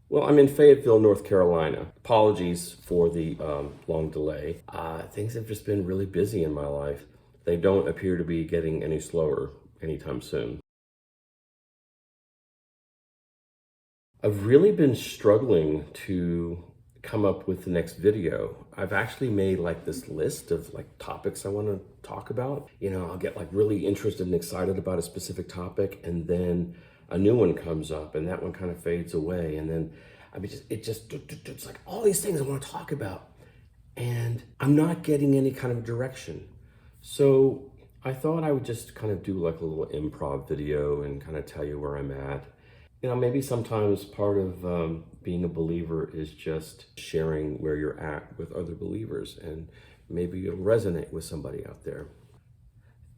Well, I'm in Fayetteville, North Carolina. Apologies for the long delay. Things have just been really busy in my life. They don't appear to be getting any slower anytime soon. I've really been struggling to come up with the next video. I've actually made like this list of like topics I want to talk about. I'll get like really interested and excited about a specific topic, and then a new one comes up and that one kind of fades away. And then it's like all these things I want to talk about, and I'm not getting any kind of direction. So I thought I would just kind of do like a little improv video and kind of tell you where I'm at. Maybe sometimes part of being a believer is just sharing where you're at with other believers, and maybe it'll resonate with somebody out there.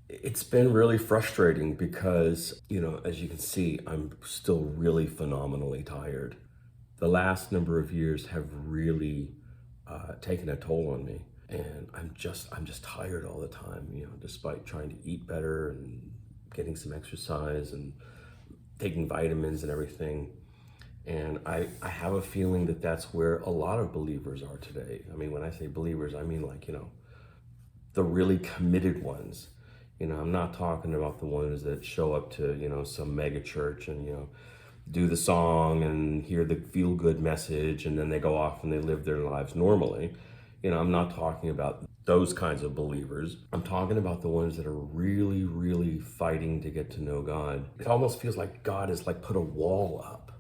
It's been really frustrating because, as you can see, I'm still really phenomenally tired. The last number of years have really taken a toll on me, and I'm just tired all the time. Despite trying to eat better and getting some exercise and taking vitamins and everything. And I have a feeling that that's where a lot of believers are today. I mean, when I say believers, I mean like, the really committed ones. I'm not talking about the ones that show up to, some mega church and, do the song and hear the feel good message and then they go off and they live their lives normally. I'm not talking about those kinds of believers. I'm talking about the ones that are really, really fighting to get to know God. It almost feels like God has like put a wall up.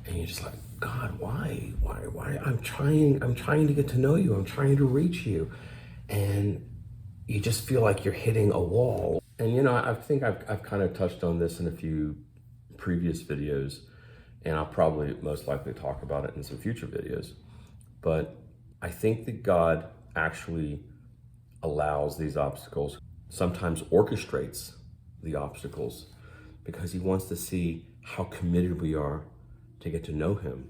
And you're just like, God, why? Why? I'm trying to get to know you. I'm trying to reach you. And you just feel like you're hitting a wall. And I think I've kind of touched on this in a few previous videos, and I'll probably most likely talk about it in some future videos. But I think that God actually allows these obstacles, sometimes orchestrates the obstacles, because he wants to see how committed we are to get to know him.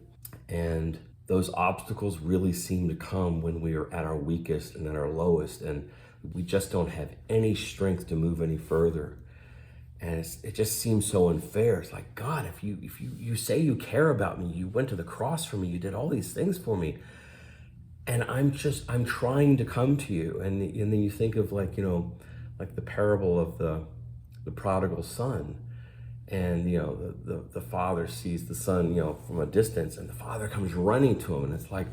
And those obstacles really seem to come when we are at our weakest and at our lowest, and we just don't have any strength to move any further. And it just seems so unfair. It's like, God, if you say you care about me, you went to the cross for me, you did all these things for me, and I'm trying to come to you. And then you think of like, like the parable of the prodigal son. And the father sees the son, from a distance, and the father comes running to him, and it's like,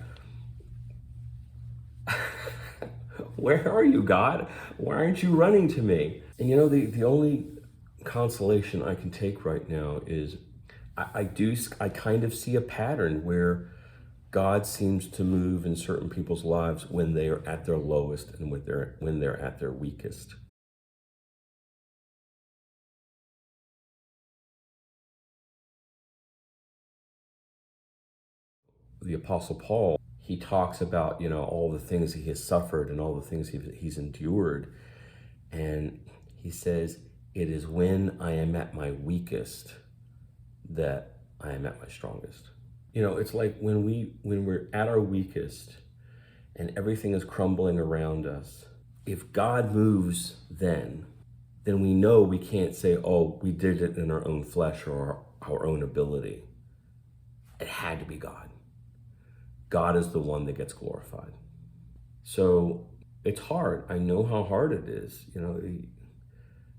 where are you, God? Why aren't you running to me? And the only consolation I can take right now is I kind of see a pattern where God seems to move in certain people's lives when they are at their lowest and when they're at their weakest. The Apostle Paul, he talks about, all the things he has suffered and all the things he's endured. And he says, it is when I am at my weakest that I am at my strongest. It's like when we're at our weakest and everything is crumbling around us, if God moves then we know we can't say, oh, we did it in our own flesh or our own ability. It had to be God. God is the one that gets glorified. So it's hard. I know how hard it is,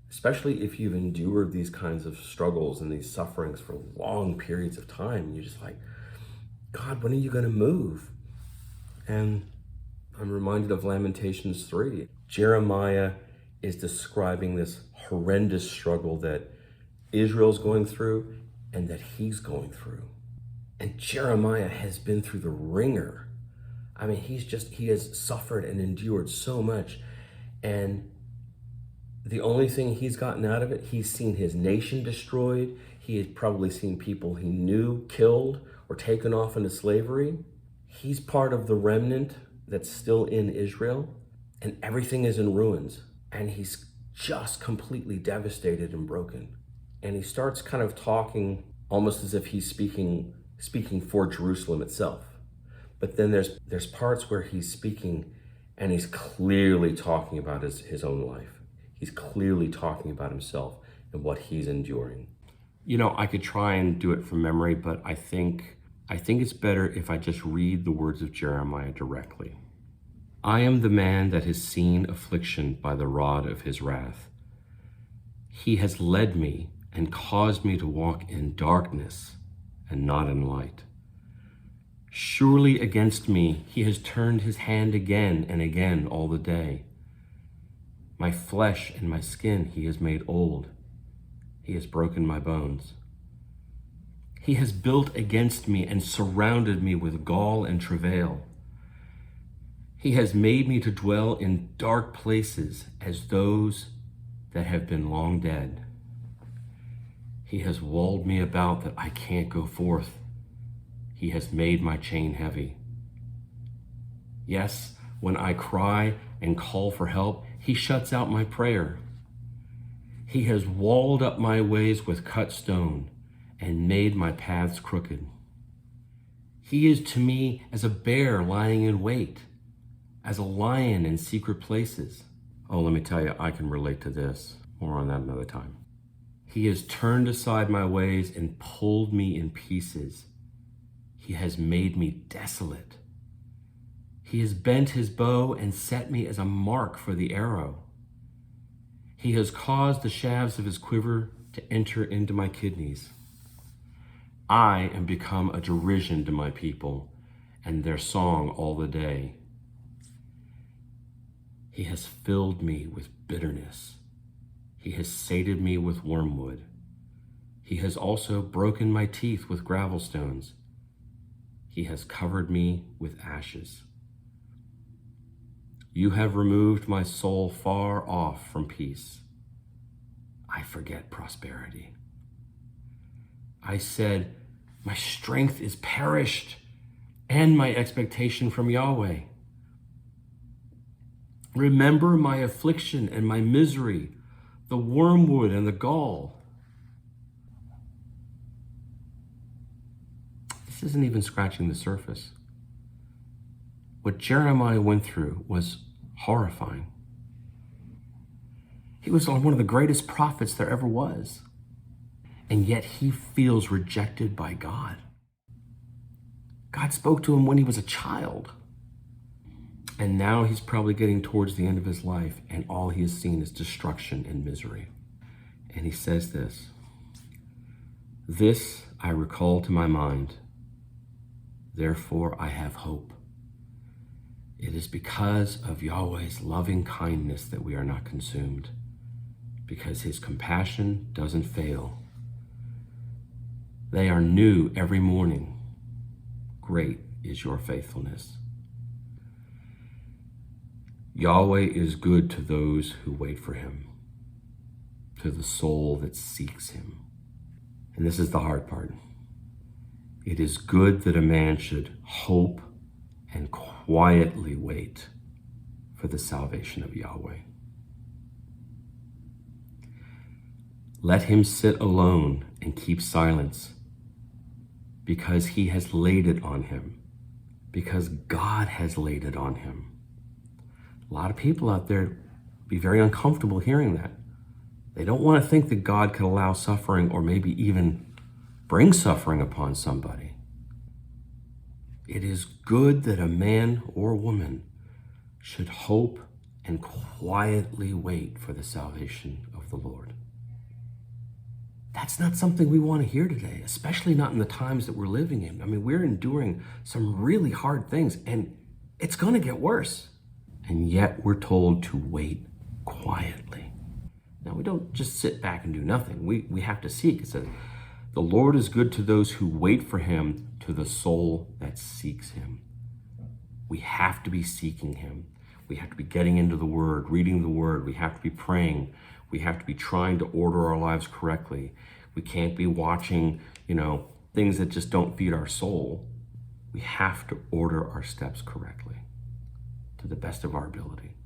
especially if you've endured these kinds of struggles and these sufferings for long periods of time. You're just like, God, when are you going to move? And I'm reminded of Lamentations 3. Jeremiah is describing this horrendous struggle that Israel's going through and that he's going through. And Jeremiah has been through the ringer. I mean, he has suffered and endured so much. And the only thing he's gotten out of it, he's seen his nation destroyed. He has probably seen people he knew killed or taken off into slavery. He's part of the remnant that's still in Israel, and everything is in ruins. And he's just completely devastated and broken. And he starts kind of talking almost as if he's speaking for Jerusalem itself. But then there's parts where he's speaking and he's clearly talking about his own life. He's clearly talking about himself and what he's enduring. I could try and do it from memory, but I think I think it's better if I just read the words of Jeremiah directly. I am the man that has seen affliction by the rod of his wrath. He has led me and caused me to walk in darkness and not in light. Surely against me he has turned his hand again and again all the day. My flesh and my skin he has made old. He has broken my bones. He has built against me and surrounded me with gall and travail. He has made me to dwell in dark places as those that have been long dead. He has walled me about that I can't go forth. He has made my chain heavy. Yes, when I cry and call for help, he shuts out my prayer. He has walled up my ways with cut stone and made my paths crooked. He is to me as a bear lying in wait, as a lion in secret places. Oh, let me tell you, I can relate to this. More on that another time. He has turned aside my ways and pulled me in pieces. He has made me desolate. He has bent his bow and set me as a mark for the arrow. He has caused the shafts of his quiver to enter into my kidneys. I am become a derision to my people, and their song all the day. He has filled me with bitterness. He has sated me with wormwood. He has also broken my teeth with gravel stones. He has covered me with ashes. You have removed my soul far off from peace. I forget prosperity. I said, my strength is perished, and my expectation from Yahweh. Remember my affliction and my misery, the wormwood and the gall. This isn't even scratching the surface. What Jeremiah went through was horrifying. He was one of the greatest prophets there ever was. And yet he feels rejected by God. God spoke to him when he was a child. And now he's probably getting towards the end of his life, and all he has seen is destruction and misery. And he says this, "This I recall to my mind, therefore I have hope. It is because of Yahweh's loving kindness that we are not consumed, because his compassion doesn't fail. They are new every morning. Great is your faithfulness." Yahweh is good to those who wait for him, to the soul that seeks him. And this is the hard part. It is good that a man should hope and quietly wait for the salvation of Yahweh. Let him sit alone and keep silence, because he has laid it on him, because God has laid it on him. A lot of people out there be very uncomfortable hearing that. They don't want to think that God could allow suffering or maybe even bring suffering upon somebody. It is good that a man or woman should hope and quietly wait for the salvation of the Lord. That's not something we want to hear today, especially not in the times that we're living in. I mean, we're enduring some really hard things, and it's going to get worse. And yet we're told to wait quietly. Now, we don't just sit back and do nothing. We have to seek. It says, the Lord is good to those who wait for him, to the soul that seeks him. We have to be seeking him. We have to be getting into the word, reading the word. We have to be praying. We have to be trying to order our lives correctly. We can't be watching, things that just don't feed our soul. We have to order our steps correctly to the best of our ability.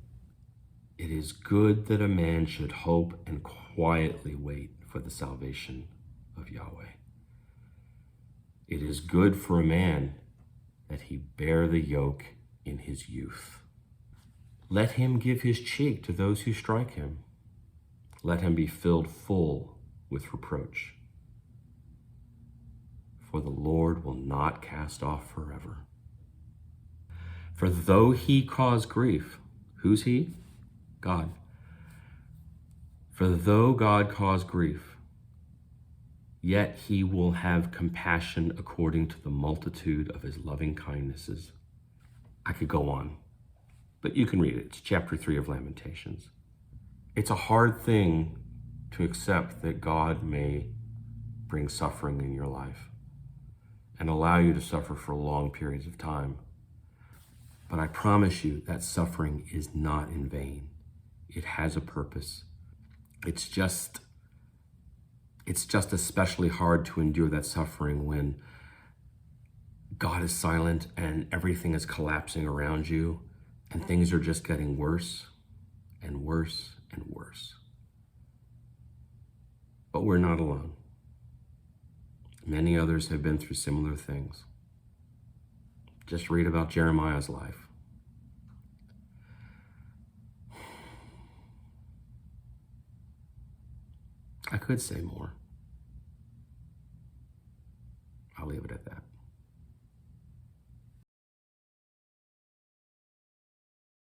It is good that a man should hope and quietly wait for the salvation of Yahweh. It is good for a man that he bear the yoke in his youth. Let him give his cheek to those who strike him. Let him be filled full with reproach. for the Lord will not cast off forever. For though he cause grief, who's he? God. For though God cause grief, yet he will have compassion according to the multitude of his loving kindnesses. I could go on, but you can read it. It's chapter 3 of Lamentations. It's a hard thing to accept that God may bring suffering in your life and allow you to suffer for long periods of time. But I promise you that suffering is not in vain. It has a purpose. It's just especially hard to endure that suffering when God is silent and everything is collapsing around you and things are just getting worse and worse and worse. But we're not alone. Many others have been through similar things. Just read about Jeremiah's life. I could say more. I'll leave it at that.